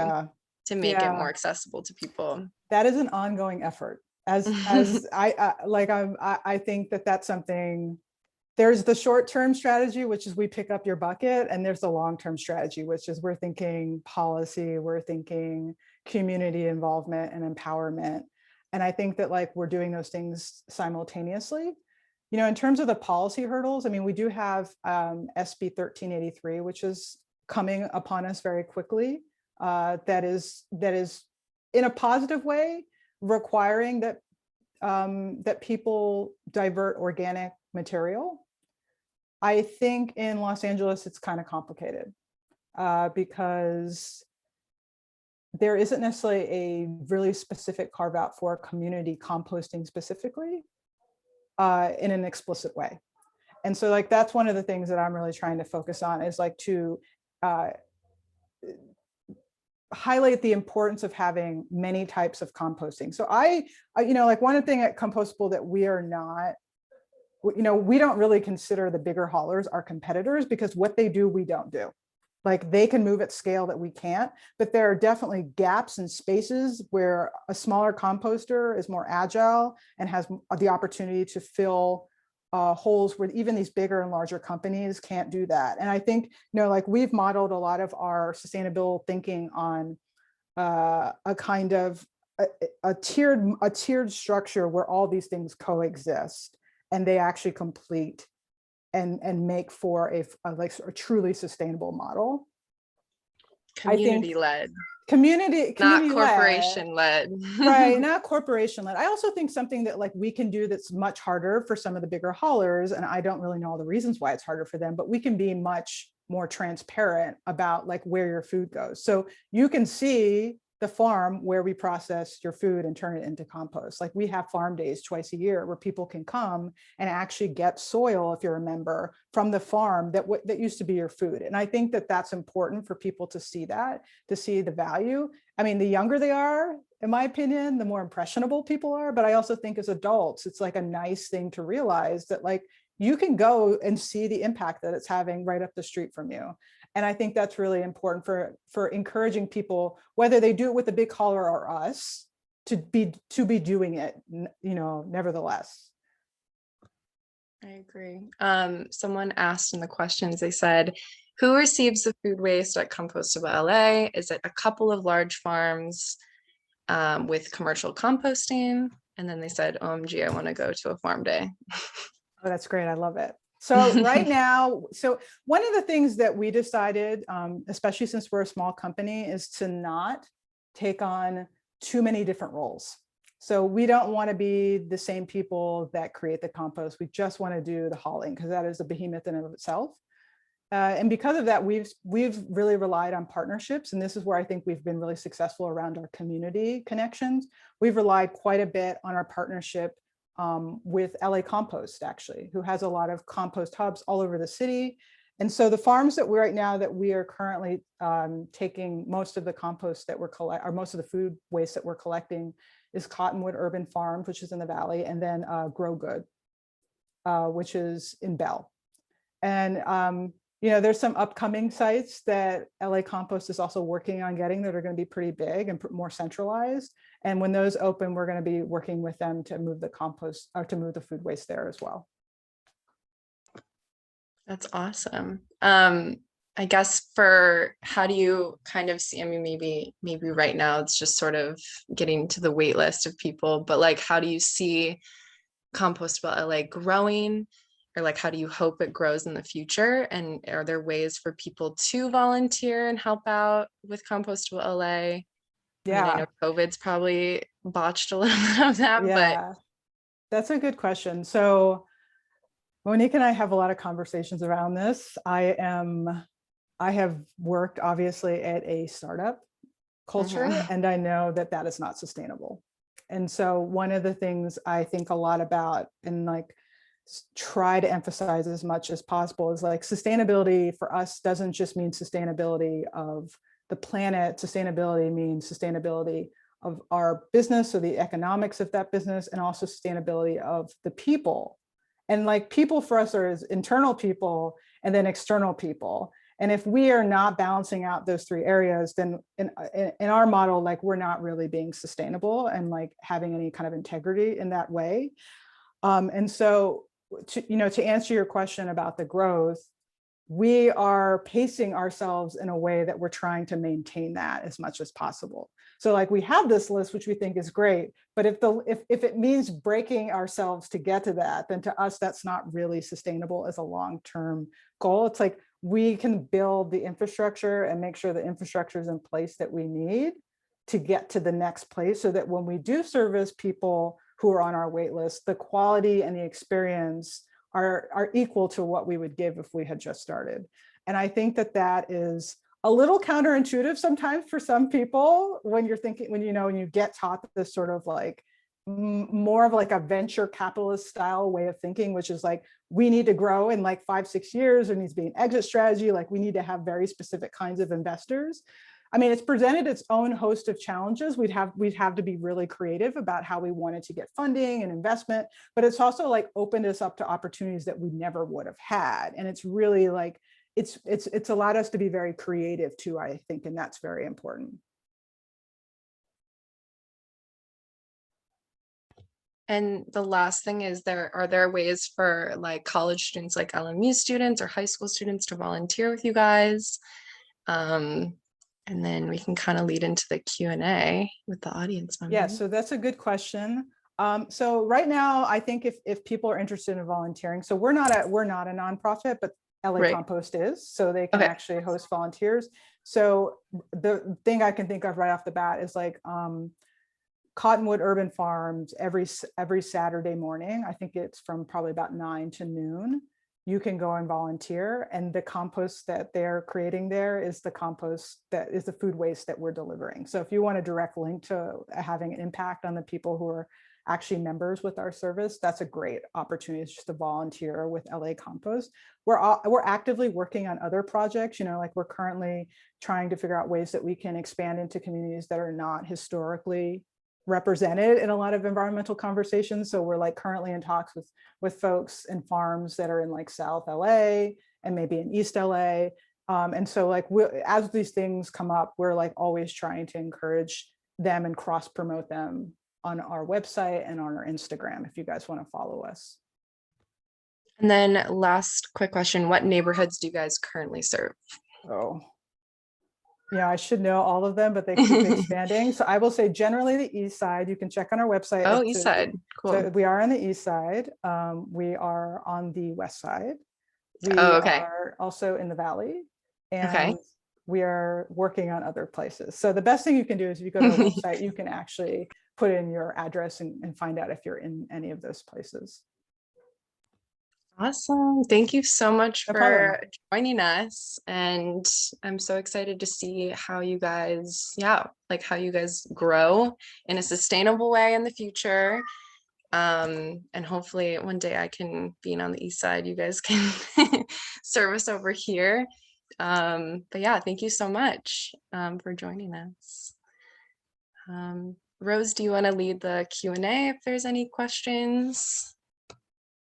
E: to make it more accessible to people?
F: That is an ongoing effort. As I think that that's something. There's the short-term strategy, which is we pick up your bucket, and there's the long-term strategy, which is we're thinking policy, we're thinking community involvement and empowerment. And I think that like we're doing those things simultaneously. In terms of the policy hurdles, I mean, we do have SB 1383, which is coming upon us very quickly. That is in a positive way requiring that that people divert organic material. I think in Los Angeles, it's kind of complicated because there isn't necessarily a really specific carve out for community composting specifically in an explicit way. And so like, that's one of the things that I'm really trying to focus on is like to highlight the importance of having many types of composting. So like one thing at Compostable that we are not, we don't really consider the bigger haulers our competitors, because what they do, we don't do. Like they can move at scale that we can't, but there are definitely gaps and spaces where a smaller composter is more agile and has the opportunity to fill holes where even these bigger and larger companies can't do that. And I think, like we've modeled a lot of our sustainable thinking on a kind of a tiered structure where all these things coexist and they actually complete and make for a truly sustainable model.
E: Community-led.
F: Community
E: not corporation-led.
F: Right, not corporation-led. I also think something that like we can do that's much harder for some of the bigger haulers, and I don't really know all the reasons why it's harder for them, but we can be much more transparent about like where your food goes. So you can see the farm where we process your food and turn it into compost. Like we have farm days twice a year where people can come and actually get soil, if you're a member, from the farm that used to be your food. And I think that that's important for people to see that, to see the value. I mean, the younger they are, in my opinion, the more impressionable people are. But I also think as adults, it's like a nice thing to realize that like you can go and see the impact that it's having right up the street from you. And I think that's really important for encouraging people, whether they do it with a big hauler or us, to be doing it, nevertheless.
E: I agree. Someone asked in the questions, they said, who receives the food waste at Compostable LA? Is it a couple of large farms with commercial composting? And then they said, OMG, I want to go to a farm day.
F: Oh, that's great. I love it. So right now, so one of the things that we decided, especially since we're a small company, is to not take on too many different roles. So we don't want to be the same people that create the compost. We just want to do the hauling because that is a behemoth in and of itself. And because of that, we've really relied on partnerships. And this is where I think we've been really successful around our community connections. We've relied quite a bit on our partnership with LA Compost, actually, who has a lot of compost hubs all over the city. And so the farms that we are currently taking most of the compost that we're collecting, or most of the food waste that we're collecting, is Cottonwood Urban Farms, which is in the Valley, and then Grow Good, which is in Bell. And there's some upcoming sites that LA Compost is also working on getting that are going to be pretty big and more centralized. And when those open, we're going to be working with them to move the compost or to move the food waste there as well.
E: That's awesome. I guess for how do you kind of see, I mean, maybe right now it's just sort of getting to the wait list of people, but like, how do you see Compostable LA growing? Or like, how do you hope it grows in the future? And are there ways for people to volunteer and help out with Compostable LA?
F: Yeah.
E: I mean, I know COVID's probably botched a little bit of that,
F: yeah, that's a good question. So Monique and I have a lot of conversations around this. I have worked obviously at a startup culture, and I know that that is not sustainable. And so one of the things I think a lot about and like try to emphasize as much as possible is like sustainability for us doesn't just mean sustainability of the planet. Sustainability means sustainability of our business, so the economics of that business, and also sustainability of the people. And like people for us are as internal people and then external people. And if we are not balancing out those three areas, then in our model, like we're not really being sustainable and like having any kind of integrity in that way. And so to answer your question about the growth, we are pacing ourselves in a way that we're trying to maintain that as much as possible. So like we have this list, which we think is great, but if it means breaking ourselves to get to that, then to us, that's not really sustainable as a long-term goal. It's like we can build the infrastructure and make sure the infrastructure is in place that we need to get to the next place, so that when we do service people who are on our wait list, the quality and the experience are equal to what we would give if we had just started. And I think that that is a little counterintuitive sometimes for some people when you're thinking, when you get taught this sort of like more of like a venture capitalist style way of thinking, which is like, we need to grow in like 5-6 years, there needs to be an exit strategy, like we need to have very specific kinds of investors. I mean, it's presented its own host of challenges. We'd have to be really creative about how we wanted to get funding and investment, but it's also like opened us up to opportunities that we never would have had. And it's really like, it's allowed us to be very creative too, I think, and that's very important.
E: And the last thing is, are there ways for like college students, like LMU students or high school students, to volunteer with you guys? And then we can kind of lead into the Q&A with the audience members.
F: Yeah, so that's a good question. So right now, I think if people are interested in volunteering, so we're not a nonprofit, but LA Compost is, so they can actually host volunteers. So the thing I can think of right off the bat is like Cottonwood Urban Farms every Saturday morning. I think it's from probably about 9 to noon. You can go and volunteer, and the compost that they're creating there is the compost that is the food waste that we're delivering. So if you want a direct link to having an impact on the people who are actually members with our service, that's a great opportunity. It's just to volunteer with LA Compost. We're actively working on other projects, like we're currently trying to figure out ways that we can expand into communities that are not historically represented in a lot of environmental conversations. So we're like currently in talks with folks and farms that are in like South LA and maybe in East LA. And so like as these things come up, we're like always trying to encourage them and cross promote them on our website and on our Instagram, if you guys want to follow us.
E: And then last quick question, what neighborhoods do you guys currently serve?
F: Oh, yeah, I should know all of them, but they keep expanding. So I will say generally the East Side, you can check on our website.
E: Oh, East Side, cool.
F: So we are on the East Side. We are on the West Side. We
E: Oh, okay.
F: are also in the Valley,
E: Okay.
F: and we are working on other places. So the best thing you can do is if you go to our website, you can actually put in your address and find out if you're in any of those places.
E: Awesome. Thank you so much
F: No problem.
E: for joining us. And I'm so excited to see how you guys, yeah, like how you guys grow in a sustainable way in the future. And hopefully one day I can, being on the east side, you guys can service over here. But yeah, thank you so much for joining us. Rose, do you want to lead the Q&A if there's any questions?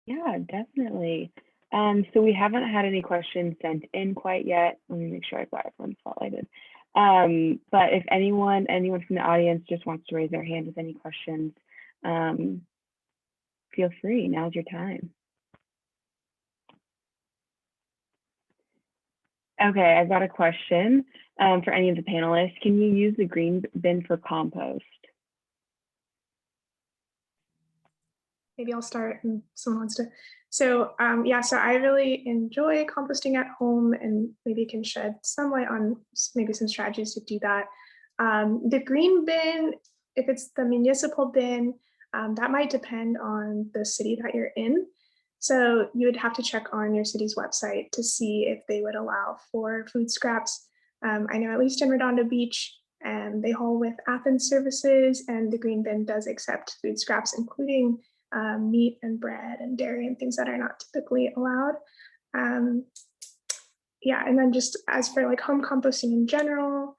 G: Yeah, definitely. So we haven't had any questions sent in quite yet. Let me make sure I've got everyone spotlighted. But if anyone from the audience just wants to raise their hand with any questions, feel free. Now's your time. Okay, I've got a question for any of the panelists. Can you use the green bin for compost?
D: Maybe I'll start and someone wants to. So yeah, so I really enjoy composting at home, and maybe can shed some light on maybe some strategies to do that. The green bin, if it's the municipal bin, that might depend on the city that you're in. So you would have to check on your city's website to see if they would allow for food scraps. I know at least in Redondo Beach, and they haul with Athens services, and the green bin does accept food scraps, including meat and bread and dairy and things that are not typically allowed. Yeah, and then just as for like home composting in general,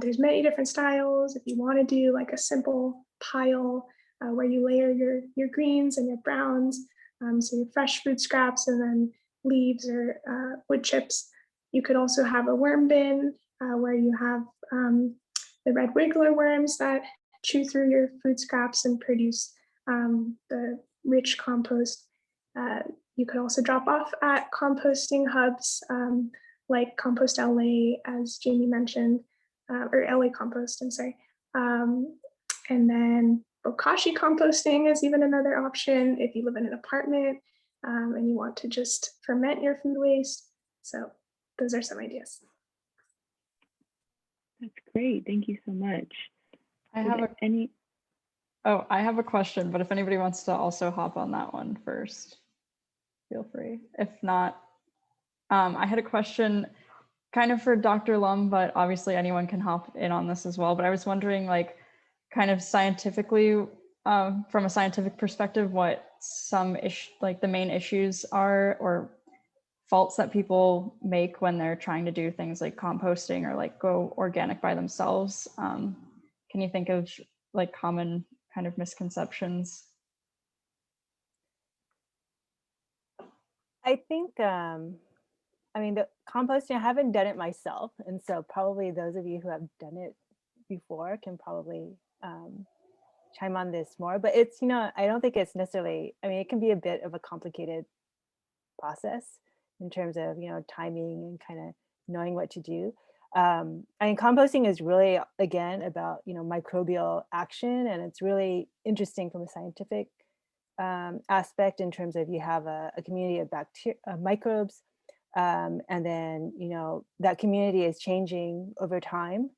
D: there's many different styles. If you want to do like a simple pile where you layer your greens and your browns, so your fresh food scraps and then leaves or wood chips. You could also have a worm bin where you have the red wiggler worms that chew through your food scraps and produce the rich compost. You could also drop off at composting hubs like Compost LA, as Jamie mentioned, or LA Compost, I'm sorry. And then bokashi composting is even another option if you live in an apartment and you want to just ferment your food waste. So those are some ideas.
G: That's great. Thank you so much.
B: I have a question, but if anybody wants to also hop on that one first, feel free. If not, I had a question kind of for Dr. Lum, but obviously anyone can hop in on this as well. But I was wondering, like, kind of scientifically, from a scientific perspective, what some like the main issues are or faults that people make when they're trying to do things like composting or like go organic by themselves. Can you think of like common kind of misconceptions?
A: I think, I mean, the composting, I haven't done it myself. And so probably those of you who have done it before can probably chime on this more, but it's, I don't think it's necessarily, I mean, it can be a bit of a complicated process in terms of, timing and kind of knowing what to do. I mean, composting is really, again, about, microbial action, and it's really interesting from a scientific aspect in terms of you have a community of microbes, and then, that community is changing over time,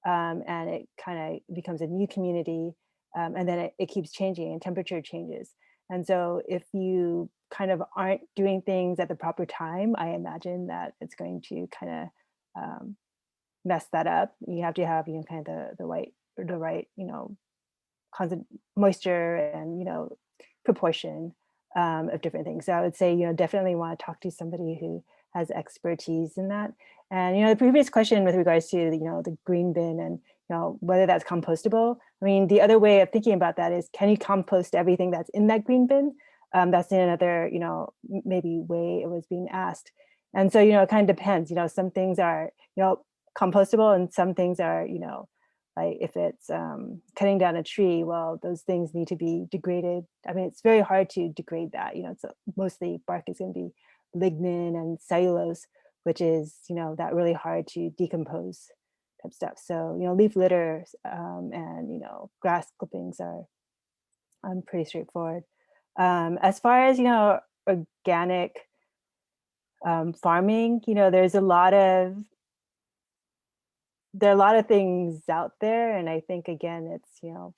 A: and it kind of becomes a new community, and then it keeps changing and temperature changes. And so if you kind of aren't doing things at the proper time, I imagine that it's going to kind of mess that up. You have to have, kind of the right, constant moisture and, proportion of different things. So I would say, definitely want to talk to somebody who has expertise in that. And, the previous question with regards to, the green bin and, whether that's compostable. I mean, the other way of thinking about that is, can you compost everything that's in that green bin? That's another, maybe way it was being asked. And so, it kind of depends, some things are, compostable, and some things are, like if it's cutting down a tree, well, those things need to be degraded. I mean, it's very hard to degrade that. It's mostly bark is going to be lignin and cellulose, which is, that really hard to decompose type stuff. So, leaf litter and, grass clippings are pretty straightforward. As far as, organic farming, you know, there are a lot of things out there. And I think, again, it's, you know,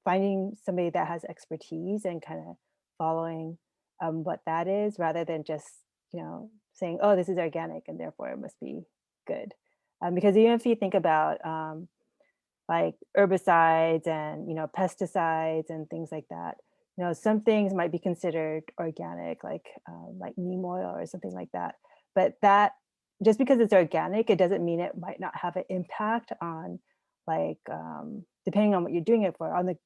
A: finding somebody that has expertise and kind of following what that is, rather than just, you know, saying, oh, this is organic and therefore it must be good. Because even if you think about like herbicides and, you know, pesticides and things like that, you know, some things might be considered organic, like neem oil or something like that. But that, just because it's organic, it doesn't mean it might not have an impact on, like, depending on what you're doing it for, on the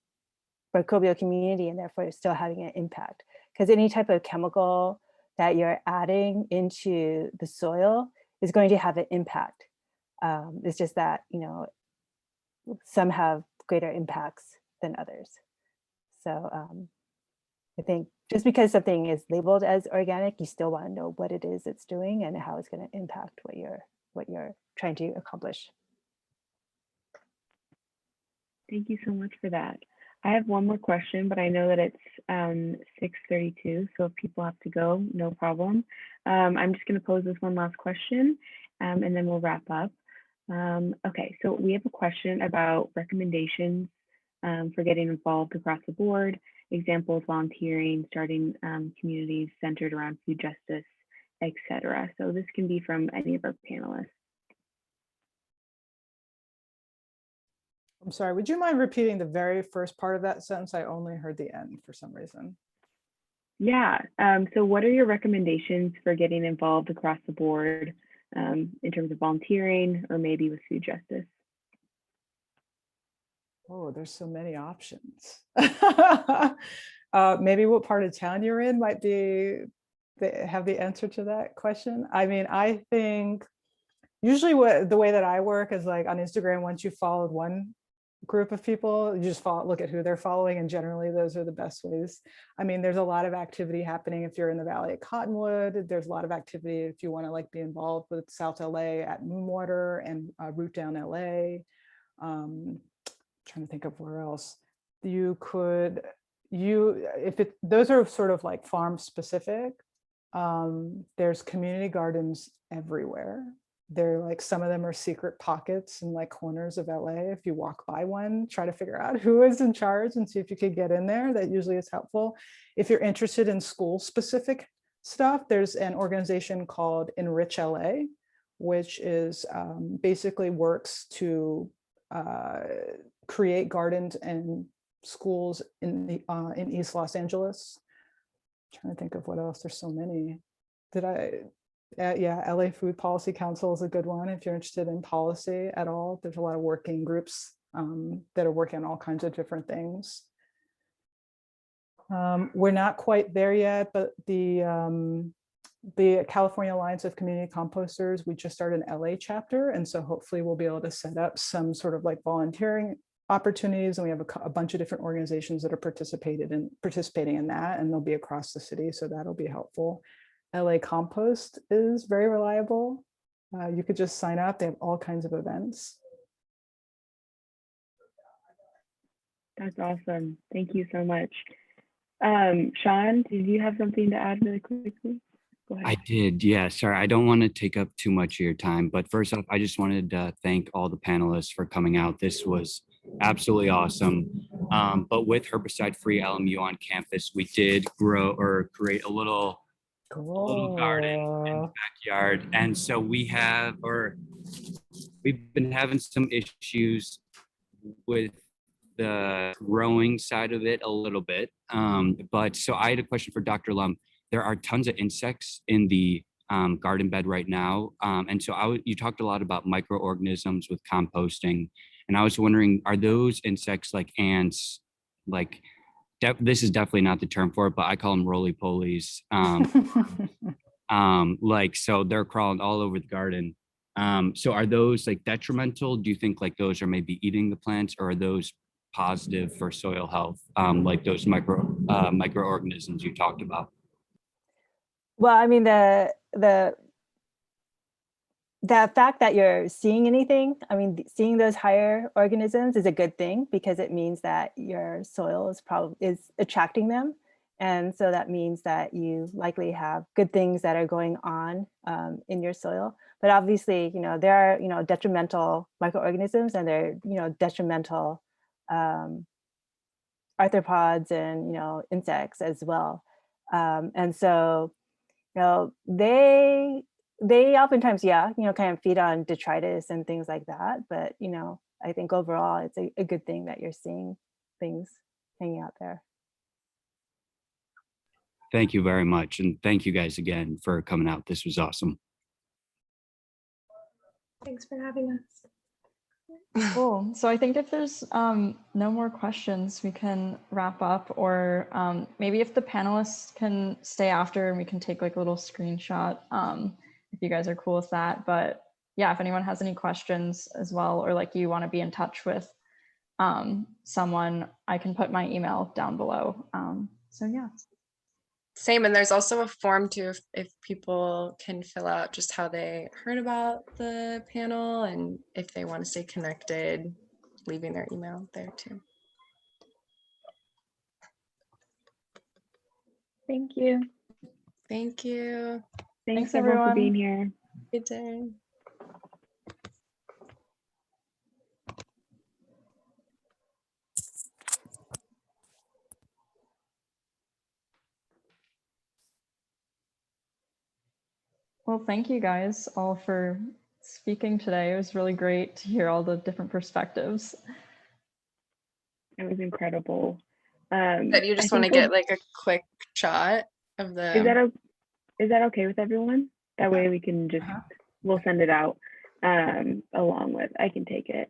A: microbial community, and therefore it's still having an impact. Because any type of chemical that you're adding into the soil is going to have an impact. It's just that, you know, some have greater impacts than others. So I think just because something is labeled as organic, you still want to know what it is it's doing and how it's going to impact what you're trying to accomplish.
G: Thank you so much for that. I have one more question, but I know that it's 6:32, so if people have to go, no problem. I'm just going to pose this one last question, and then we'll wrap up. Okay, so we have a question about recommendations for getting involved across the board, examples, volunteering, starting communities centered around food justice, etc. So this can be from any of our panelists.
F: I'm sorry, would you mind repeating the very first part of that sentence? I only heard the end for some reason.
G: Yeah, so what are your recommendations for getting involved across the board in terms of volunteering or maybe with food justice?
F: Oh, there's so many options. Maybe what part of town you're in might have the answer to that question. I mean, I think usually the way that I work is like on Instagram, once you've followed one group of people, you just look at who they're following, and generally those are the best ways. I mean, there's a lot of activity happening if you're in the Valley of Cottonwood. There's a lot of activity if you want to like be involved with South LA at Moonwater and Root Down LA. Trying to think of where else you could, those are sort of like farm specific. There's community gardens everywhere. They're like, some of them are secret pockets and like corners of LA. If you walk by one, try to figure out who is in charge and see if you could get in there. That usually is helpful. If you're interested in school specific stuff, there's an organization called Enrich LA, which is basically works to create gardens and schools in East Los Angeles. I'm trying to think of what else. There's so many. Yeah, LA Food Policy Council is a good one if you're interested in policy at all. There's a lot of working groups that are working on all kinds of different things. We're not quite there yet, but the California Alliance of Community Composters, we just started an LA chapter. And so hopefully we'll be able to set up some sort of like volunteering opportunities. And we have a bunch of different organizations that are participating in that, and they'll be across the city. So that'll be helpful. LA Compost is very reliable. You could just sign up. They have all kinds of events.
G: That's awesome. Thank you so much. Sean, did you have something to add really quickly? Go ahead.
H: I did, yeah. Sorry, I don't want to take up too much of your time, but first off, I just wanted to thank all the panelists for coming out. This was absolutely awesome. But with Herbicide Free-LMU on campus, we did create a little garden in the backyard. And so we've been having some issues with the growing side of it a little bit. But so I had a question for Dr. Lum. There are tons of insects in the garden bed right now. And so you talked a lot about microorganisms with composting. And I was wondering, are those insects like ants, like, this is definitely not the term for it, but I call them roly-polies. So they're crawling all over the garden. So are those like detrimental? Do you think like those are maybe eating the plants, or are those positive for soil health, like those microorganisms you talked about?
A: Well, I mean, the fact that you're seeing anything, I mean, seeing those higher organisms is a good thing, because it means that your soil is attracting them. And so that means that you likely have good things that are going on in your soil. But obviously, there are, detrimental microorganisms, and there are, detrimental arthropods and, insects as well. And so, they oftentimes, kind of feed on detritus and things like that. But, I think overall it's a good thing that you're seeing things hanging out there.
H: Thank you very much. And thank you guys again for coming out. This was awesome.
D: Thanks for having us.
B: Cool. So I think if there's no more questions, we can wrap up, or maybe if the panelists can stay after and we can take like a little screenshot if you guys are cool with that. But yeah, if anyone has any questions as well, or like you want to be in touch with someone, I can put my email down below. So yeah.
E: Same, and there's also a form too if people can fill out just how they heard about the panel, and if they want to stay connected, leaving their email there too.
G: Thank you.
E: Thank you.
G: Thanks
B: Thanks,
G: everyone for
B: everyone.
G: being here.
E: Good day.
B: Well, thank you guys all for speaking today. It was really great to hear all the different perspectives.
G: It was incredible.
E: But you
G: I
E: just want to
G: think
E: get like a quick shot of the.
G: is that okay with everyone? That way we can just we'll send it out along with. I can take it.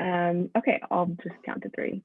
G: Okay, I'll just count to 3.